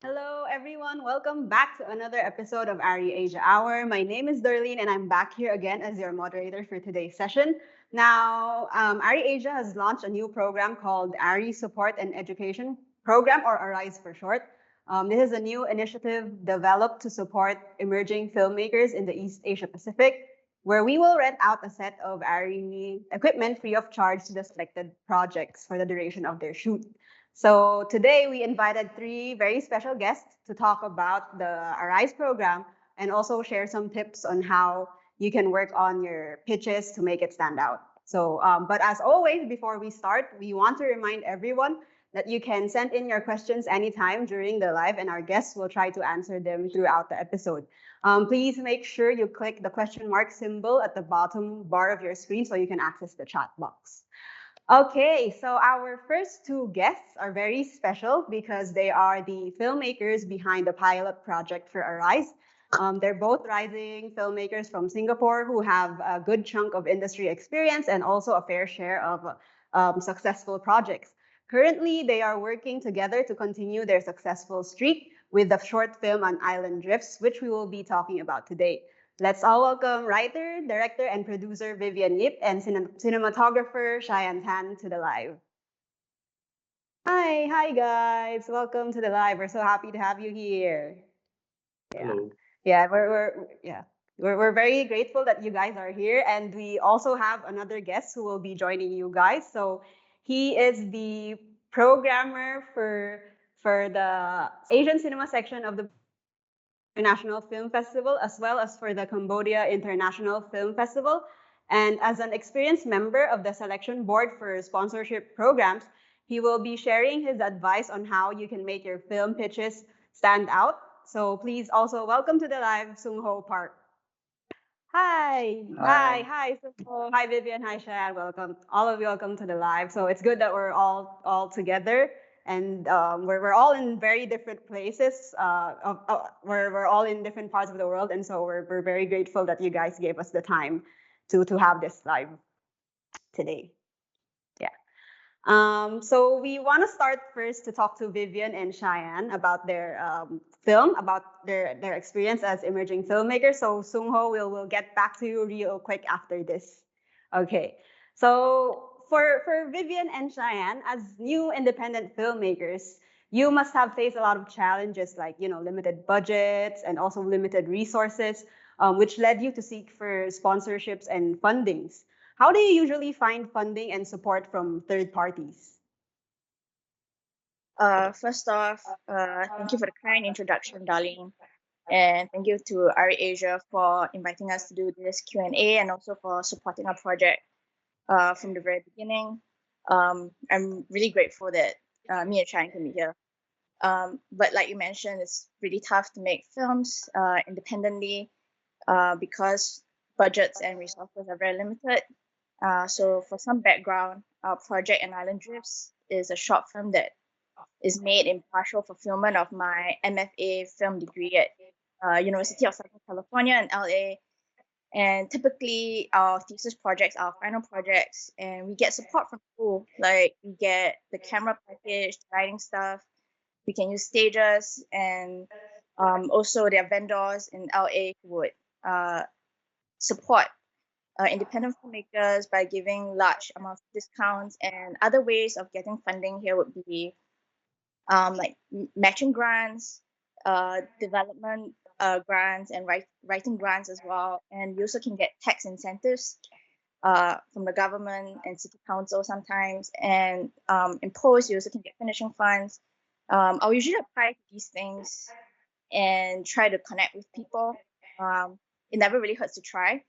Hello, everyone. Welcome back to another episode of ARRI Asia Hour. My name is Darlene, and I'm back here again as your moderator for today's session. Now, ARRI Asia has launched a new program called ARRI Support and Education Program, or ARRIse for short. This is a new initiative developed to support emerging filmmakers in the East Asia Pacific, where we will rent out a set of ARRI equipment free of charge to the selected projects for the duration of their shoot. So today we invited three very special guests to talk about the ARRIse program and also share some tips on how you can work on your pitches to make it stand out. But as always, before we start, we want to remind everyone that you can send in your questions anytime during the live, and our guests will try to answer them throughout the episode. Please make sure you click the question mark symbol at the bottom bar of your screen so you can access the chat box. Okay, so our first two guests are very special because they are the filmmakers behind the pilot project for ARRIse. They're both rising filmmakers from Singapore who have a good chunk of industry experience and also a fair share of successful projects. Currently, they are working together to continue their successful streak with the short film on Island Drifts, which we will be talking about today. Let's all welcome writer, director, and producer Vivian Yip and cinematographer Shyan Tan to the live. Hi guys. Welcome to the live. We're so happy to have you here. Yeah. Hello. Yeah, we're very grateful that you guys are here. And we also have another guest who will be joining you guys. So he is the programmer for the Asian cinema section of the International Film Festival, as well as for the Cambodia International Film Festival. And as an experienced member of the selection board for sponsorship programs, he will be sharing his advice on how you can make your film pitches stand out. So please also welcome to the live Sung Ho Park. Hi. Hi, Sung Ho. Hi, Vivian. Hi, Shad. Welcome, all of you. Welcome to the live. So it's good that we're all together, and we're all in very different places. We're all in different parts of the world, and so we're very grateful that you guys gave us the time to have this live today. Yeah. So we want to start first to talk to Vivian and Cheyenne about their film, about their experience as emerging filmmakers. So Sung Ho, we'll get back to you real quick after this. Okay. So for Vivian and Cheyenne, as new independent filmmakers, you must have faced a lot of challenges like limited budgets and also limited resources, which led you to seek for sponsorships and fundings. How do you usually find funding and support from third parties? First off, thank you for the kind introduction, darling, and thank you to ARRI Asia for inviting us to do this Q&A and also for supporting our project from the very beginning. I'm really grateful that me and Shine can be here. But like you mentioned, it's really tough to make films independently because budgets and resources are very limited. So for some background, our project An Island Drifts is a short film that is made in partial fulfillment of my MFA film degree at University of Southern California in LA. And typically, our thesis projects are final projects, and we get support from school. Like we get the camera package, the lighting stuff. We can use stages, and also there are vendors in LA who would support independent filmmakers by giving large amounts of discounts. And other ways of getting funding here would be like matching grants, development grants, and writing grants as well. And you also can get tax incentives from the government and city council sometimes. And in post, you also can get finishing funds. I'll usually apply to these things and try to connect with people. It never really hurts to try.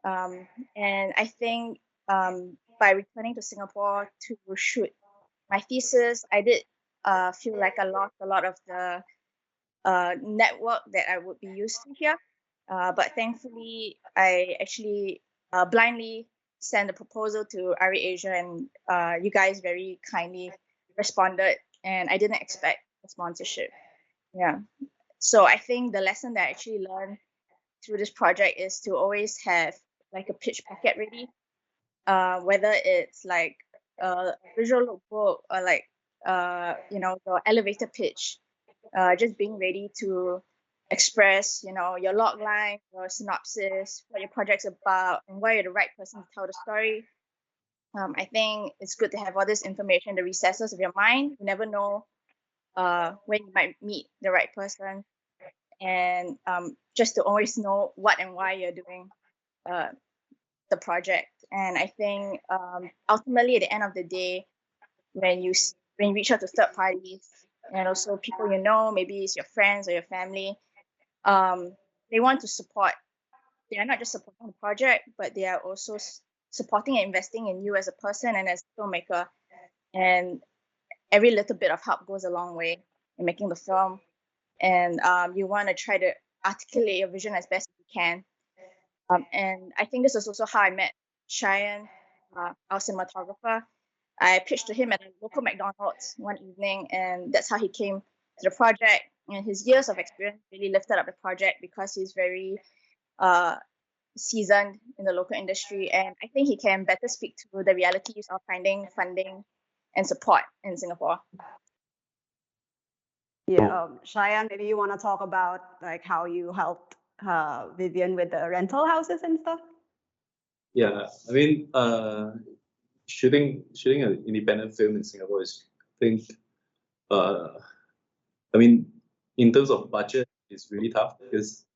And I think by returning to Singapore to shoot my thesis, I did feel like I lost a lot of the network that I would be used to here. But thankfully, I actually blindly sent a proposal to ARRI Asia, and you guys very kindly responded, and I didn't expect a sponsorship. Yeah. So I think the lesson that I actually learned through this project is to always have like a pitch packet ready, whether it's like a visual lookbook or like your elevator pitch. just being ready to express, your log line, your synopsis, what your project's about, and why you're the right person to tell the story. I think it's good to have all this information in the recesses of your mind. You never know when you might meet the right person, and just to always know what and why you're doing uh, the project. And I think ultimately, at the end of the day, when you reach out to third parties and also people maybe it's your friends or your family, they want to support. They are not just supporting the project, but they are also supporting and investing in you as a person and as a filmmaker. And every little bit of help goes a long way in making the film. And you want to try to articulate your vision as best as you can. And I think this is also how I met Shyan, our cinematographer. I pitched to him at a local McDonald's one evening, and that's how he came to the project. And his years of experience really lifted up the project because he's very seasoned in the local industry, and I think he can better speak to the realities of finding funding and support in Singapore. Yeah, Cheyenne, maybe you want to talk about like how you helped Vivian with the rental houses and stuff. Yeah, I mean, shooting an independent film in Singapore is, I think, I mean, in terms of budget, it's really tough because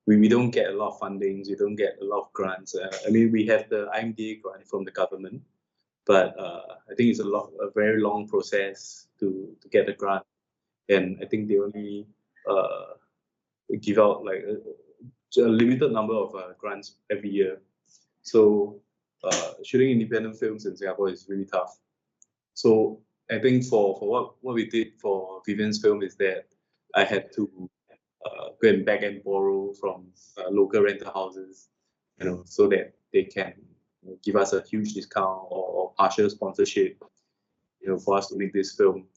we don't get a lot of fundings, we don't get a lot of grants. I mean, we have the IMDA grant from the government, but I think it's a very long process to get the grant, and I think they only give out like a limited number of grants every year. So shooting independent films in Singapore is really tough. So I think for what we did for Vivian's film is that I had to go and beg and borrow from local rental houses, so that they can give us a huge discount or partial sponsorship, for us to make this film.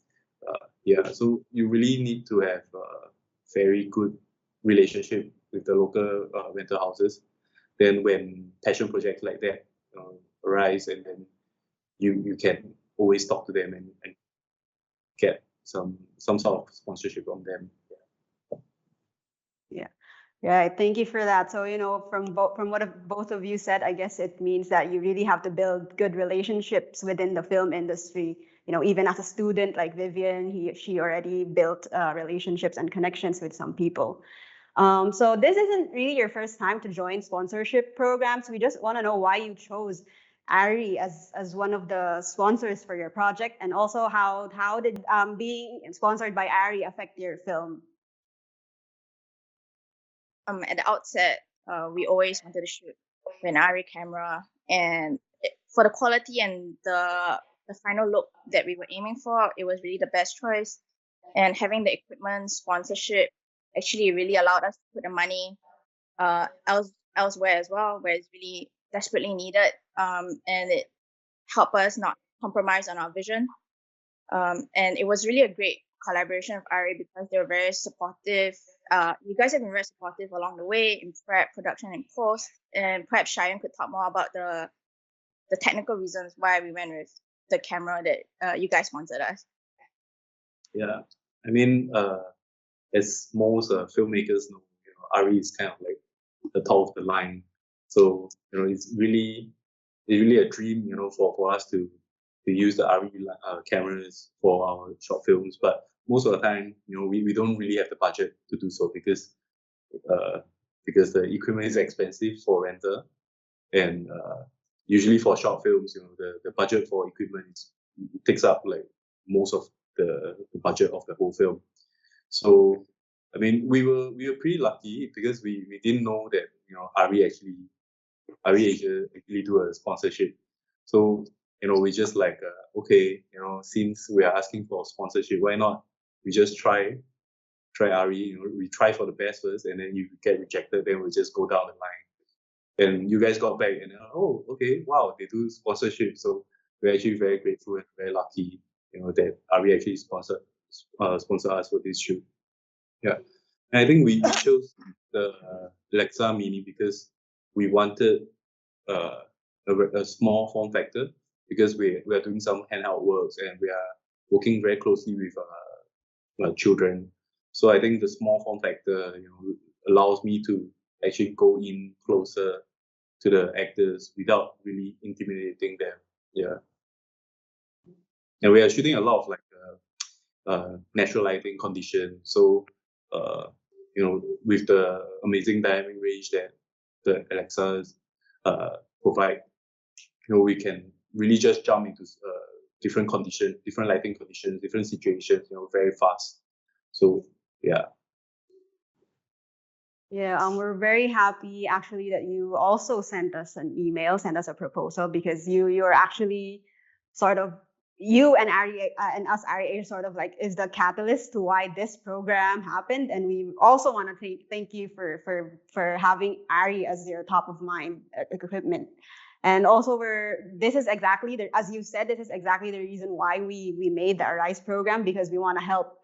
So you really need to have a very good relationship with the local rental houses. Then when passion projects like that arise, and then you can always talk to them and get some sort of sponsorship from them. Yeah, thank you for that. So, from what both of you said, I guess it means that you really have to build good relationships within the film industry. Even as a student like Vivian, she already built relationships and connections with some people. So this isn't really your first time to join sponsorship programs. We just want to know why you chose ARRI as one of the sponsors for your project, and also how did being sponsored by ARRI affect your film? At the outset, we always wanted to shoot with an ARRI camera, and for the quality and the final look that we were aiming for, it was really the best choice. And having the equipment sponsorship actually really allowed us to put the money elsewhere as well, where it's really desperately needed, and it helped us not compromise on our vision. And it was really a great collaboration with ARRI because they were very supportive. You guys have been very supportive along the way in prep, production, and post. And perhaps Cheyenne could talk more about the technical reasons why we went with the camera that you guys sponsored us. Yeah, I mean, as most filmmakers know, ARRI is kind of like the top of the line. So it's really a dream, for us to use the ARRI cameras for our short films. But most of the time, we don't really have the budget to do so because the equipment is expensive for rental, and usually for short films, the budget for equipment takes up like most of the budget of the whole film. So I mean, we were pretty lucky because we didn't know that ARRI Asia actually do a sponsorship. So we just like okay, since we are asking for sponsorship, why not we just try ARRI? We try for the best first, and then if we get rejected, then we just go down the line. And you guys got back, and oh, okay, wow, they do sponsorship. So we're actually very grateful and very lucky, that ARRI actually sponsor us for this shoot. Yeah, and I think we chose the Lexa Mini because we wanted a small form factor, because we are doing some handheld works, and we are working very closely with children. So I think the small form factor, allows me to actually go in closer to the actors without really intimidating them. Yeah. And we are shooting a lot of natural lighting conditions. So, with the amazing dynamic range that the Alexas provide, we can really just jump into different conditions, different lighting conditions, different situations, very fast. So, yeah. Yeah, we're very happy actually that you also sent us an email, sent us a proposal because you're actually sort of you and Ari and us Ari sort of like is the catalyst to why this program happened, and we also want to thank you for having Ari as your top of mind equipment, and also this is exactly as you said, this is exactly the reason why we made the ARRIse program, because we want to help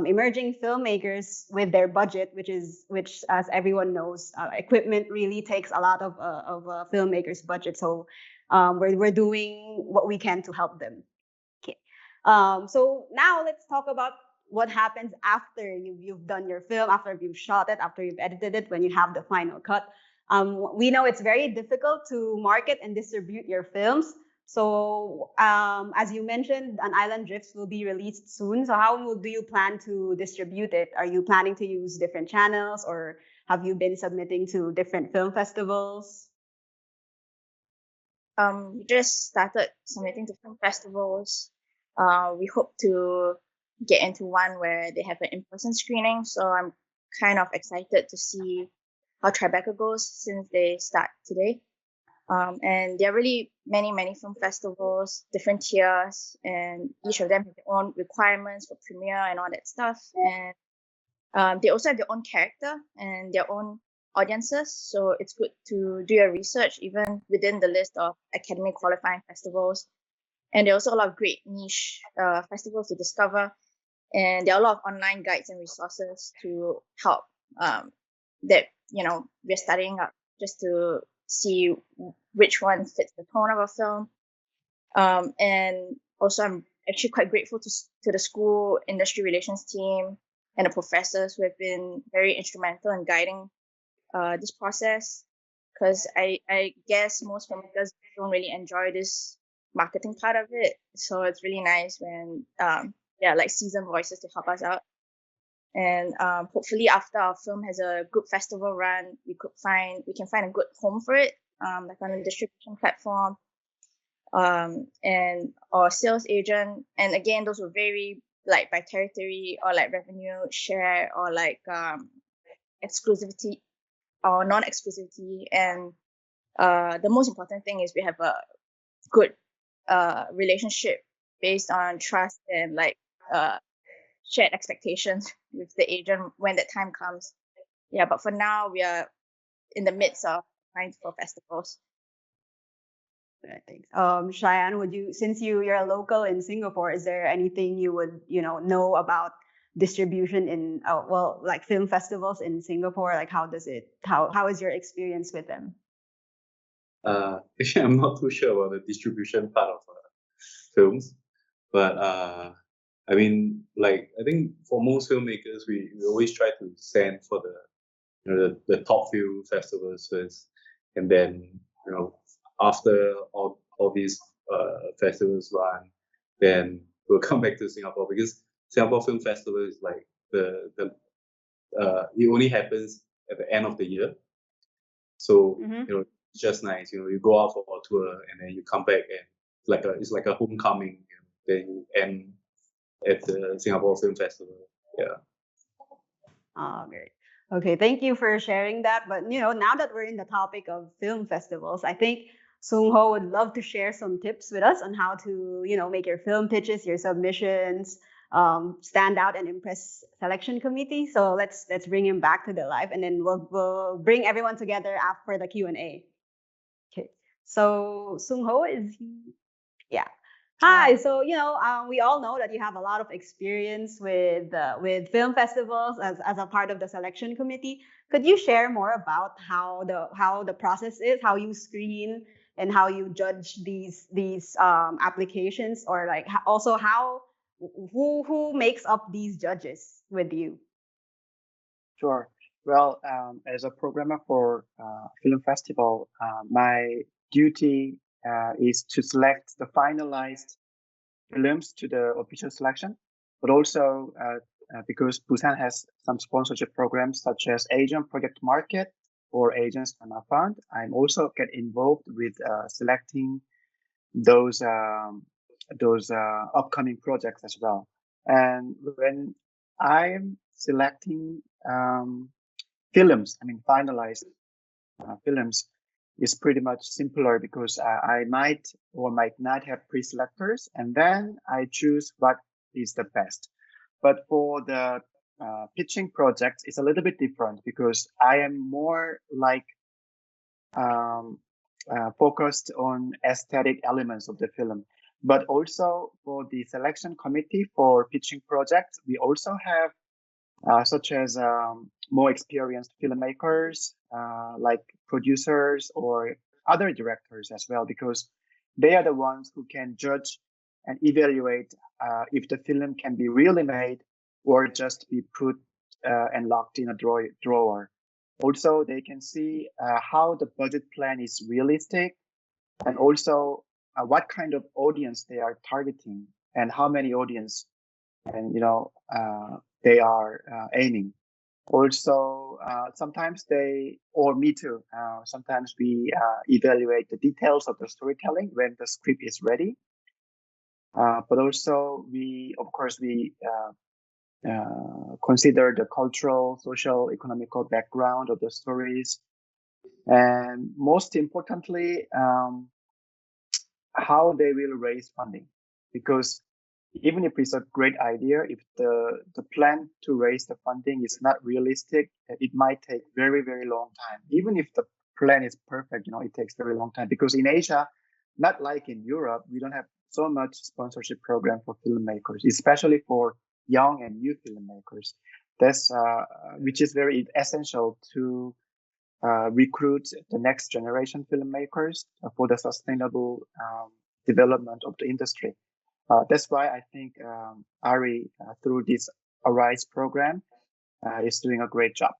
emerging filmmakers with their budget, which as everyone knows, equipment really takes a lot of a filmmaker's budget. So we're doing what we can to help them. Okay. So now let's talk about what happens after you've done your film, after you've shot it, after you've edited it, when you have the final cut. We know it's very difficult to market and distribute your films. So, as you mentioned, An Island Drifts will be released soon. So, how do you plan to distribute it? Are you planning to use different channels, or have you been submitting to different film festivals? We just started submitting to film festivals. We hope to get into one where they have an in-person screening. So I'm kind of excited to see how Tribeca goes since they start today. And there are really many film festivals, different tiers, and each of them have their own requirements for premiere and all that stuff. And they also have their own character and their own audiences. So it's good to do your research even within the list of academy qualifying festivals. And there are also a lot of great niche festivals to discover. And there are a lot of online guides and resources to help that, we're studying up just to see which one fits the tone of a film. And also, I'm actually quite grateful to the school industry relations team and the professors who have been very instrumental in guiding this process. Because I guess most filmmakers don't really enjoy this marketing part of it. So it's really nice when like seasoned voices to help us out. And hopefully after our film has a good festival run, we can find a good home for it, like on a distribution platform, and or sales agent. And again, those will vary like by territory or like revenue share or like exclusivity or non-exclusivity. And the most important thing is we have a good relationship based on trust and like shared expectations with the agent when that time comes. Yeah, but for now we are in the midst of applying for festivals. Thanks. Cheyenne, since you're a local in Singapore, is there anything you would know about distribution in like film festivals in Singapore? Like how is your experience with them? Actually, I'm not too sure about the distribution part of films, but I mean, like I think for most filmmakers, we always try to send for the top few festivals first, and then after all these festivals run, then we'll come back to Singapore, because Singapore Film Festival is like it only happens at the end of the year. So it's just nice. You go out for a tour and then you come back, and it's like a homecoming. Then you end at the Singapore Film Festival. Yeah. Great. Okay, thank you for sharing that. But now that we're in the topic of film festivals, I think Sung Ho would love to share some tips with us on how to make your film pitches, your submissions, stand out and impress selection committee. So let's bring him back to the live, and then we'll bring everyone together after the Q&A. Okay. So Sung Ho, is he? Yeah. Hi. So we all know that you have a lot of experience with film festivals as a part of the selection committee. Could you share more about how the process is, how you screen and how you judge these applications, or like also how who makes up these judges with you? Sure. Well, as a programmer for film festival, my duty is to select the finalized films to the official selection, but also because Busan has some sponsorship programs such as Asian Project Market or Asian Cinema Fund, I'm also get involved with selecting those upcoming projects as well. And when I'm selecting films, I mean finalized films, is pretty much simpler because I might or might not have pre-selectors, and then I choose what is the best. But for the pitching projects, it's a little bit different because I am more like um, focused on aesthetic elements of the film. But also for the selection committee for pitching projects, we also have such as more experienced filmmakers, like producers or other directors as well, because they are the ones who can judge and evaluate if the film can be really made or just be put and locked in a drawer. Also, they can see how the budget plan is realistic and also what kind of audience they are targeting and how many audience and they are aiming. Also, sometimes they or me too. Sometimes we evaluate the details of the storytelling when the script is ready. But also, of course, we consider the cultural, social, economical background of the stories, and most importantly, how they will raise funding. Because even if it's a great idea, if the plan to raise the funding is not realistic, it might take very, very long time. Even if the plan is perfect, it takes very long time. Because in Asia, not like in Europe, we don't have so much sponsorship program for filmmakers, especially for young and new filmmakers. That's which is very essential to recruit the next generation filmmakers for the sustainable development of the industry. That's why I think ARRI, through this ARRIse program, is doing a great job.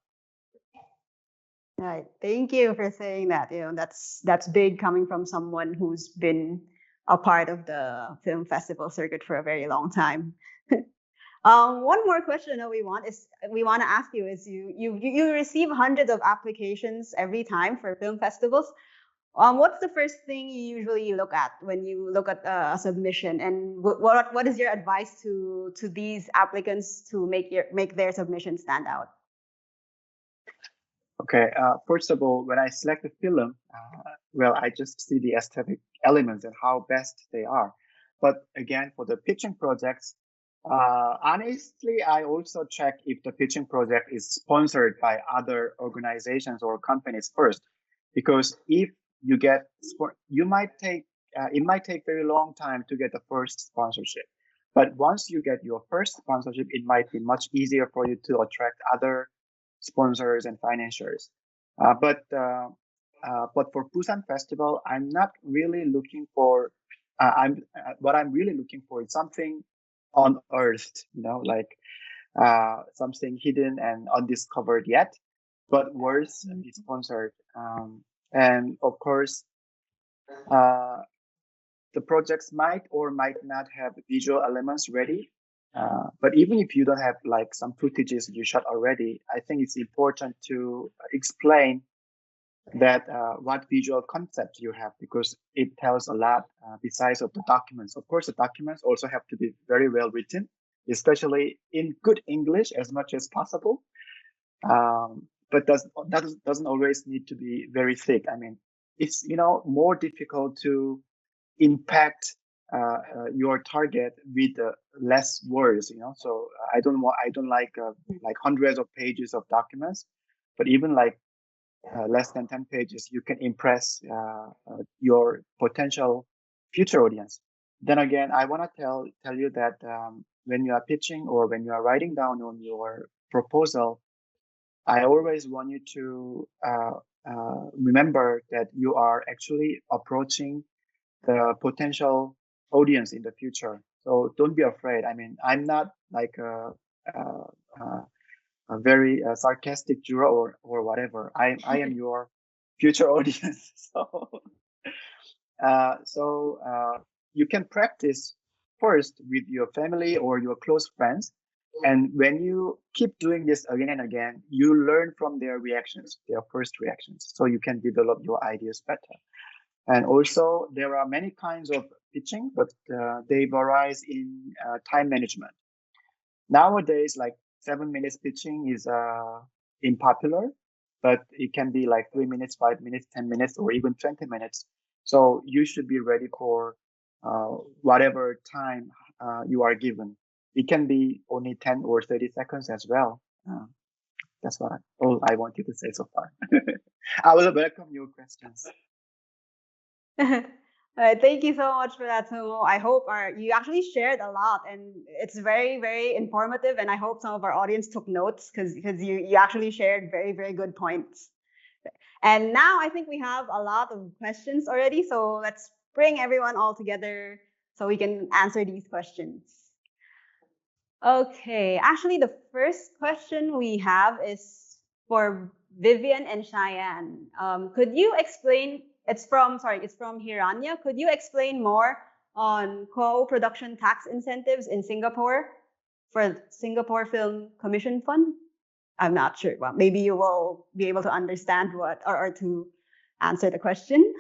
Right. Thank you for saying that. That's big coming from someone who's been a part of the film festival circuit for a very long time. One more question that we want to ask you is you receive hundreds of applications every time for film festivals. What's the first thing you usually look at when you look at a submission, and what is your advice to these applicants to make their submission stand out? Okay. First of all, when I select a film, well, I just see the aesthetic elements and how best they are. But again, for the pitching projects, honestly, I also check if the pitching project is sponsored by other organizations or companies first, because if you get, you might take, it might take very long time to get the first sponsorship. But once you get your first sponsorship, it might be much easier for you to attract other sponsors and financiers. But for Busan Festival, I'm not really looking for. What I'm really looking for is something unearthed, like something hidden and undiscovered yet, but worth be sponsored. And of course, uh, the projects might or might not have visual elements ready. But even if you don't have like some footages you shot already, I think it's important to explain that what visual concept you have, because it tells a lot besides of the documents. Of course, the documents also have to be very well written, especially in good English as much as possible. But that doesn't always need to be very thick. I mean, it's more difficult to impact your target with less words. So I don't like hundreds of pages of documents, but even like less than 10 pages, you can impress your potential future audience. Then again, I want to tell you that when you are pitching or when you are writing down on your proposal, I always want you to remember that you are actually approaching the potential audience in the future. So don't be afraid. I mean, I'm not like a very sarcastic juror or whatever. I am your future audience. So you can practice first with your family or your close friends. And when you keep doing this again and again, you learn from their reactions, their first reactions. So you can develop your ideas better. And also, there are many kinds of pitching, but they vary in time management. Nowadays, like 7 minutes pitching is unpopular, but it can be like 3 minutes, 5 minutes, 10 minutes, or even 20 minutes. So you should be ready for whatever time you are given. It can be only 10 or 30 seconds as well. That's all I wanted to say so far. I will welcome your questions. Thank you so much for that, Sumo. I hope you actually shared a lot, and it's very, very informative. And I hope some of our audience took notes because you actually shared very, very good points. And now I think we have a lot of questions already. So let's bring everyone all together so we can answer these questions. Okay, actually, the first question we have is for Vivian and Shyan. Could you explain? It's from Hiranya. Could you explain more on co-production tax incentives in Singapore for Singapore Film Commission Fund? I'm not sure. Well, maybe you will be able to understand what or to answer the question.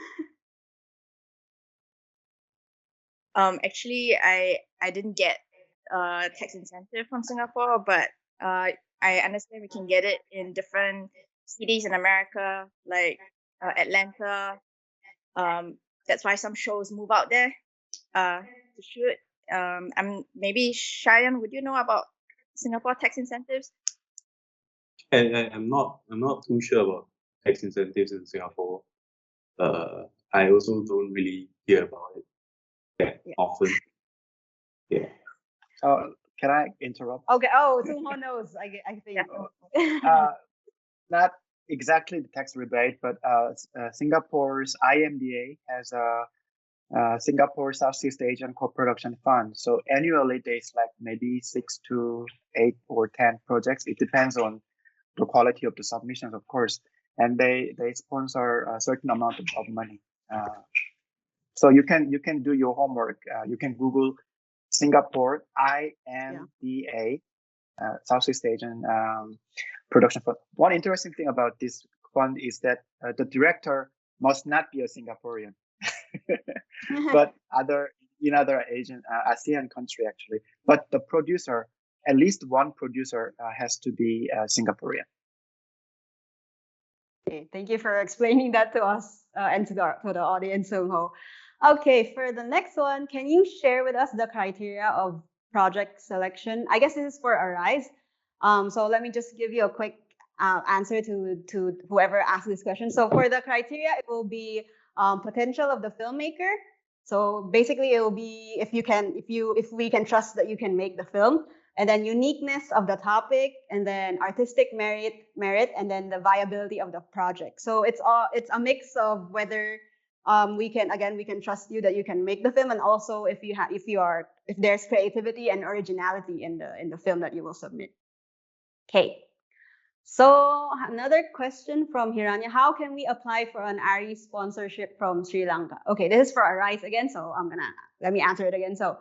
Actually, I didn't get tax incentive from Singapore, but I understand we can get it in different cities in America, like Atlanta. That's why some shows move out there to shoot. Maybe Cheyenne, would you know about Singapore tax incentives? I'm not too sure about tax incentives in Singapore. I also don't really hear about it that often. Yeah. Can I interrupt? Okay. Oh, Sumo knows. I think. Not exactly the tax rebate, but Singapore's IMDA has a Singapore Southeast Asian Co-Production Fund. So annually, there's like maybe 6 to 8 or 10 projects. It depends on the quality of the submissions, of course. And they sponsor a certain amount of money. So you can do your homework. You can Google Singapore IMDA, Southeast Asian production fund. One interesting thing about this fund is that the director must not be a Singaporean, but other Asian ASEAN country actually. But the producer, at least one producer, has to be Singaporean. Okay, thank you for explaining that to us and to the audience, Sungho. Okay, for the next one, can you share with us the criteria of project selection? I guess this is for ARRIse. So let me just give you a quick answer to whoever asked this question. So for the criteria, it will be potential of the filmmaker. So basically, it will be if we can trust that you can make the film, and then uniqueness of the topic, and then artistic merit, and then the viability of the project. So it's a mix of whether we can trust you that you can make the film, and also if there's creativity and originality in the film that you will submit. Okay. So another question from Hiranya: how can we apply for an ARRI sponsorship from Sri Lanka? Okay, this is for ARRIse again, so let me answer it again. So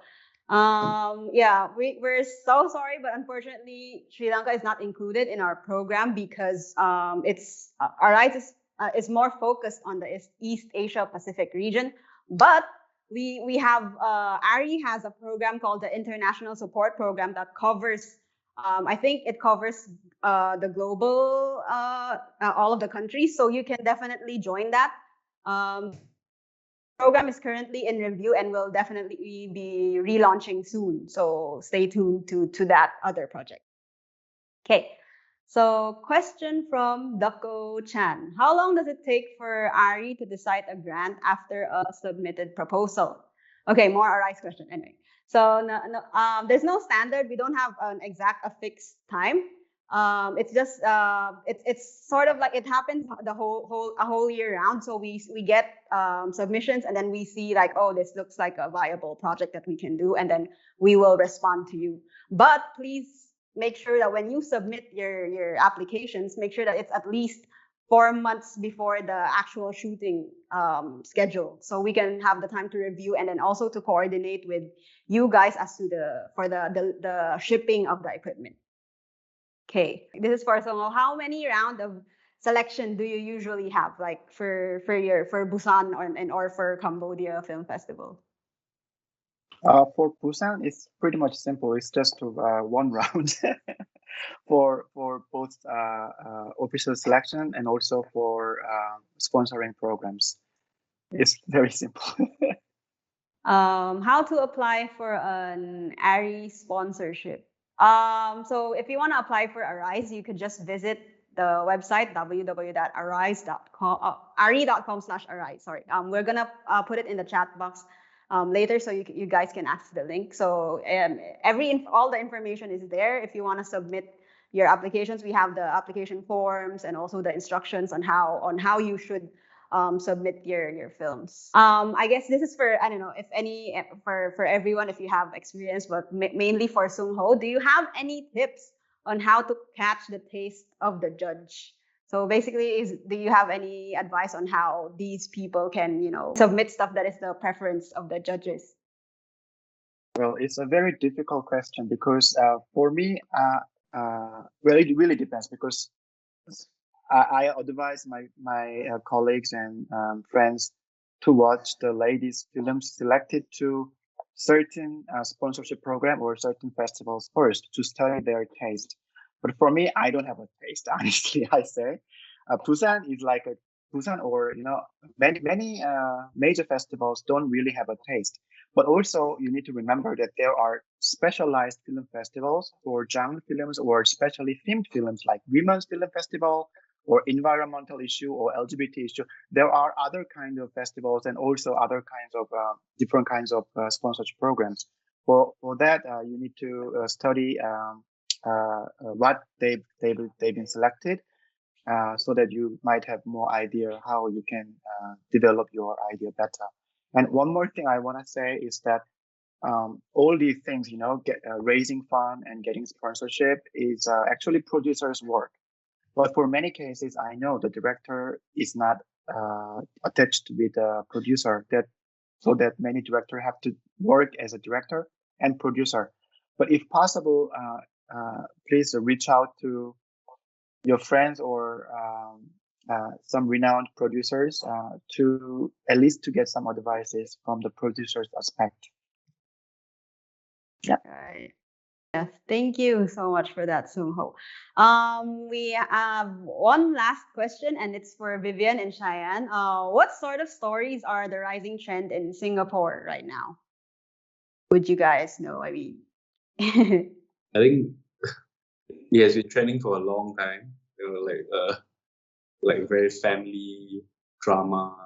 we're so sorry, but unfortunately, Sri Lanka is not included in our program because ARRIse is more focused on the East Asia Pacific region. But we have ARRI has a program called the International Support Program that covers. I think it covers the global, all of the countries. So you can definitely join that. Program is currently in review and will definitely be relaunching soon. So stay tuned to that other project. Okay. So question from Dako Chan. How long does it take for ARRI to decide a grant after a submitted proposal? Okay, more ARRIse question anyway. So there's no standard. We don't have an exact fixed time. It's just it's sort of like it happens the whole year round. So we get submissions, and then we see like, oh, this looks like a viable project that we can do, and then we will respond to you. But please make sure that when you submit your applications, make sure that it's at least 4 months before the actual shooting schedule, so we can have the time to review, and then also to coordinate with you guys as to the shipping of the equipment. Okay, this is for Songo. How many round of selection do you usually have, like for Busan or for Cambodia Film Festival? For Busan, it's pretty much simple. It's just one round for both official selection and also for sponsoring programs. It's very simple. How to apply for an ARRI sponsorship? So if you want to apply for ARRIse, you could just visit the website www.arrise.com, arri.com/arrise. Sorry. We're gonna put it in the chat box later, so you guys can access the link. So all the information is there. If you want to submit your applications, we have the application forms and also the instructions on how you should submit your films. I guess this is for, I don't know if any, for everyone, if you have experience, but mainly for Sung Ho. Do you have any tips on how to catch the taste of the judge? So basically, do you have any advice on how these people can, submit stuff that is the preference of the judges? Well, it's a very difficult question because for me, well, it really depends because I advise my colleagues and friends to watch the latest films selected to certain sponsorship program or certain festivals first to study their taste. But for me, I don't have a taste. Honestly, I say, Busan is like a Busan, or many major festivals don't really have a taste. But also, you need to remember that there are specialized film festivals for genre films or specially themed films like Women's Film Festival or environmental issue or LGBT issue. There are other kinds of festivals and also other kinds of different kinds of sponsorship programs. For that, you need to study what they've been selected, so that you might have more idea how you can develop your idea better. And one more thing I want to say is that all these things, raising fund and getting sponsorship is actually producers' work. But for many cases, I know the director is not attached with a producer. So that many directors have to work as a director and producer. But if possible, please reach out to your friends or some renowned producers to at least to get some advices from the producer's aspect. Yeah. Right. Yes, thank you so much for that, Sung Ho. We have one last question, and it's for Vivian and Shyan. What sort of stories are the rising trend in Singapore right now? Would you guys know? I mean, I think it has been trending for a long time. Like very family drama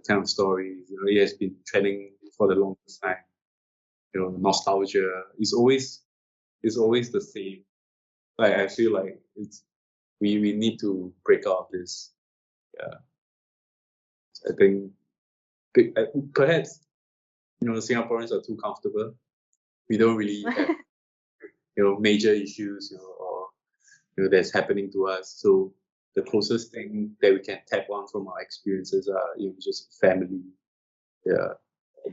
kind of stories. It has been trending for the longest time. Nostalgia is always the same. Like I feel like we need to break out of this. Yeah, I think perhaps Singaporeans are too comfortable. We don't really have major issues or that's happening to us. So the closest thing that we can tap on from our experiences are just family. Yeah,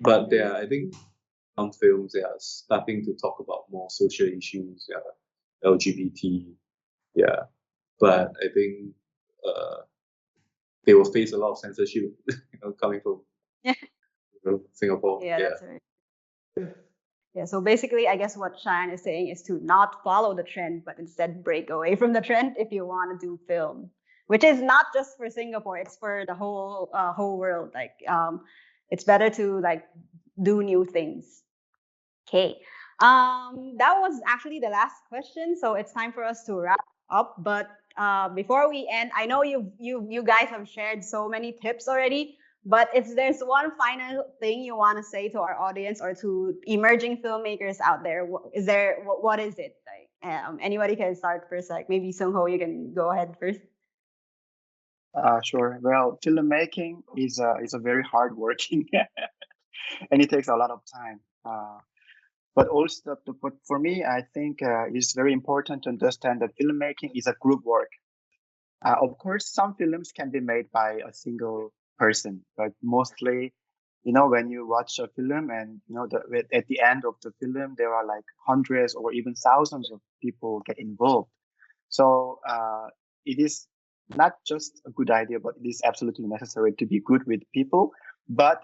but I think some films they are starting to talk about more social issues, LGBT. Yeah, but I think they will face a lot of censorship, coming from Singapore. yeah, that's right. Yeah, so basically, I guess what Shyan is saying is to not follow the trend, but instead break away from the trend if you want to do film, which is not just for Singapore; it's for the whole world. Like, it's better to like do new things. Okay, that was actually the last question, so it's time for us to wrap up. But before we end, I know you guys have shared so many tips already. But if there's one final thing you want to say to our audience or to emerging filmmakers out there, what is it? Like, Anybody can start first. Like maybe Sung-ho, you can go ahead first. Sure. Well, filmmaking is a very hard working, and it takes a lot of time. But also, but for me, I think it's very important to understand that filmmaking is a group work. Of course, some films can be made by a single person, but mostly, when you watch a film and at the end of the film, there are like hundreds or even thousands of people get involved. So it is not just a good idea, but it is absolutely necessary to be good with people. But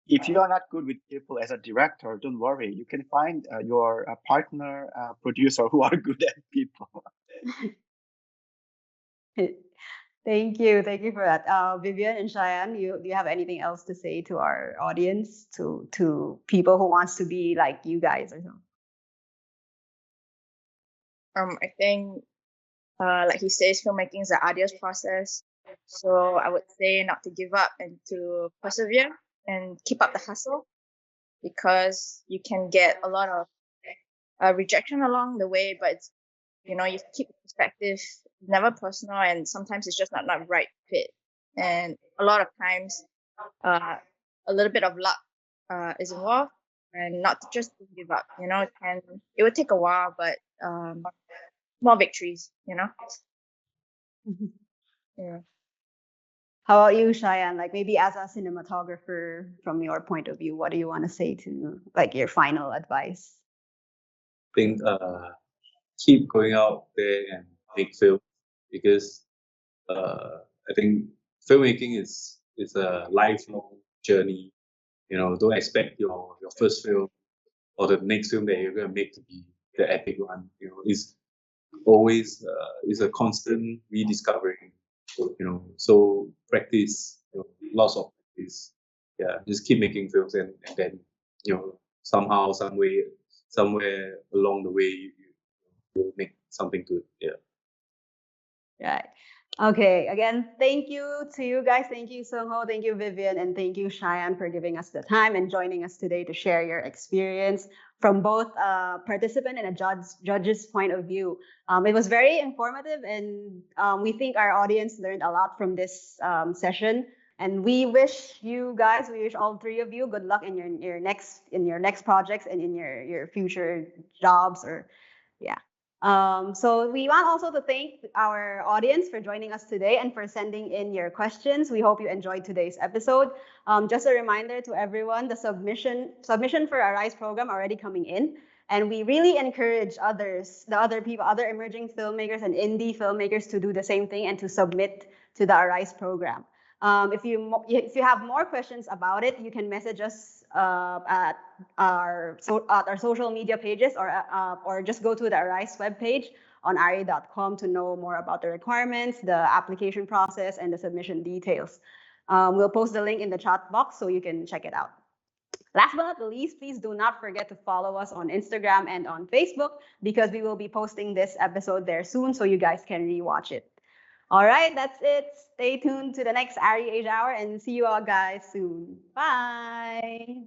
if you are not good with people as a director, don't worry. You can find your partner, producer who are good at people. Thank you for that. Vivian and Cheyenne, do you have anything else to say to our audience, to people who wants to be like you guys or something? I think, like he says, filmmaking is an arduous process. So I would say not to give up and to persevere and keep up the hustle, because you can get a lot of rejection along the way, but it's, you keep perspective, never personal, and sometimes it's just not right fit. And a lot of times, a little bit of luck is involved, and not to just give up. It would take a while, but more victories. Yeah. How about you, Cheyenne? Like maybe as a cinematographer, from your point of view, what do you want to say to like your final advice? I think keep going out there and make film, because I think filmmaking is a lifelong journey. Don't expect your first film or the next film that you're gonna make to be the epic one. It's always is a constant rediscovering. So practice, lots of practice. Yeah, just keep making films, and then somehow, somewhere along the way, you'll make something good. Yeah. Right. Okay. Again, thank you to you guys. Thank you, Sung-ho. Thank you, Vivian. And thank you, Cheyenne, for giving us the time and joining us today to share your experience from both a participant and a judge's point of view. It was very informative, and we think our audience learned a lot from this session. And we wish all three of you good luck in your next projects and in your future jobs or yeah. So we want also to thank our audience for joining us today and for sending in your questions. We hope you enjoyed today's episode. Just a reminder to everyone, the submission for our ARRIse program already coming in. And we really encourage other emerging filmmakers and indie filmmakers to do the same thing and to submit to the ARRIse program. If you have more questions about it, you can message us at our social media pages, or just go to the ARRIse webpage on arri.com to know more about the requirements, the application process, and the submission details. We'll post the link in the chat box so you can check it out. Last but not the least, please do not forget to follow us on Instagram and on Facebook, because we will be posting this episode there soon so you guys can rewatch it. All right, that's it. Stay tuned to the next ARRI Asia Hour and see you all guys soon. Bye.